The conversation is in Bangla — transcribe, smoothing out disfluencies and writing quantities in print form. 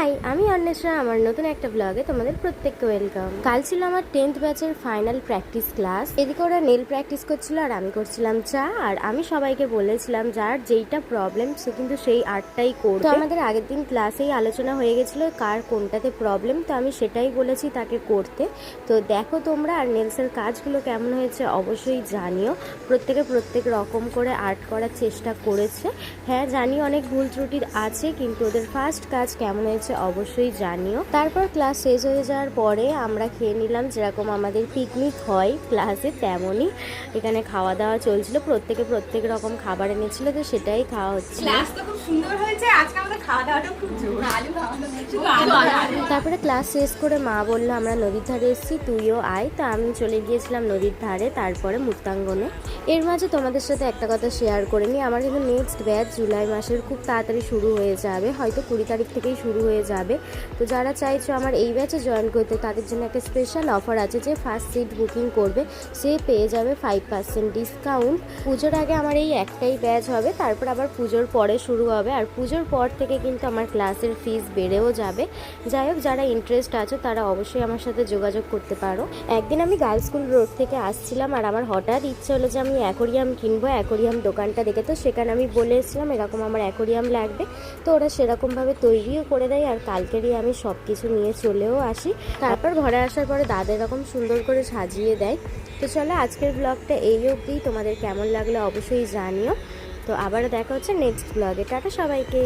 হাই, আমি অন্বেষা। আমার নতুন একটা ব্লগে তোমাদের প্রত্যেককে ওয়েলকাম। কাল ছিল আমার 10th ব্যাচের ফাইনাল প্র্যাকটিস ক্লাস। এদিকে ওরা নেল প্র্যাকটিস করছিল আর আমি করছিলাম চা। আর আমি সবাইকে বলেছিলাম যার যেইটা প্রবলেম সে কিন্তু সেই আর্টটাই করবে। তো আমাদের আগের দিন ক্লাসেই আলোচনা হয়ে গেছিল কার কোনটাতে প্রবলেম, তো আমি সেটাই বলেছি তাকে করতে। তো দেখো তোমরা, আর নেলসের কাজগুলো কেমন হয়েছে অবশ্যই জানিও। প্রত্যেকে প্রত্যেক রকম করে আর্ট করার চেষ্টা করেছে। হ্যাঁ জানি অনেক ভুল ত্রুটির আছে, কিন্তু ওদের ফার্স্ট কাজ কেমন হয়েছে অবশ্যই জানিও। তারপর ক্লাস শেষ হয়ে যাওয়ার পরে আমরা খেয়ে নিলাম, যেরকম আমাদের পিকনিক হয় ক্লাসে তেমনই এখানে খাওয়া দাওয়া চলছিল। প্রত্যেকে প্রত্যেক রকম খাবার এনেছিল, তো সেটাই খাওয়া হচ্ছে। ক্লাস তো খুব সুন্দর হয়েছে আজকে, আমাদের খাওয়া দাওয়াটা খুব জোর। তারপরে ক্লাস শেষ করে মা বললো আমরা নদীর ধারে এসেছি, তুইও আয়। তো আমি চলে গিয়েছিলাম নদীর ধারে, তারপরে মুক্তাঙ্গনে। এর মাঝে তোমাদের সাথে একটা কথা শেয়ার করে নিই, আমার কিন্তু নেক্সট ব্যাচ জুলাই মাসের খুব তাড়াতাড়ি শুরু হয়ে যাবে, হয়তো 20 তারিখ থেকেই শুরু হয়ে যাবে। তো যারা চাইছো আমার এই ব্যাচে জয়েন করতে, তাদের জন্য একটা স্পেশাল অফার আছে, যে ফার্স্ট সিট বুকিং করবে সে পেয়ে যাবে 5% ডিসকাউন্ট। পুজোর আগে আমার এই একটাই ব্যাচ হবে, তারপর আবার পুজোর পরে শুরু হবে। আর পুজোর পর থেকে কিন্তু আমার ক্লাসের ফিস বেড়েও যাবে। যাই হোক, যারা ইন্টারেস্ট আছে তারা অবশ্যই আমার সাথে যোগাযোগ করতে পারো। একদিন আমি গার্লস স্কুল রোড থেকে আসছিলাম, আর আমার হঠাৎ ইচ্ছে হলো যে আমি অ্যাকোরিয়াম কিনবো। অ্যাকোরিয়াম দোকানটা দেখে তো সেখানে আমি বলে এসেছিলাম এরকম আমার অ্যাকোরিয়াম লাগবে। তো ওরা সেরকমভাবে তৈরিও করে দেয়, আর কালকেরই আমি সব কিছু নিয়ে চলেও আসি। তারপর ঘরে আসার পরে দাদা এরকম সুন্দর করে সাজিয়ে দেয়। তো চলো, আজকের ব্লগটা এই অবধি। তোমাদের কেমন লাগলো অবশ্যই জানিও। তো আবার দেখা হচ্ছে নেক্সট ব্লগে। টাটা সবাইকে।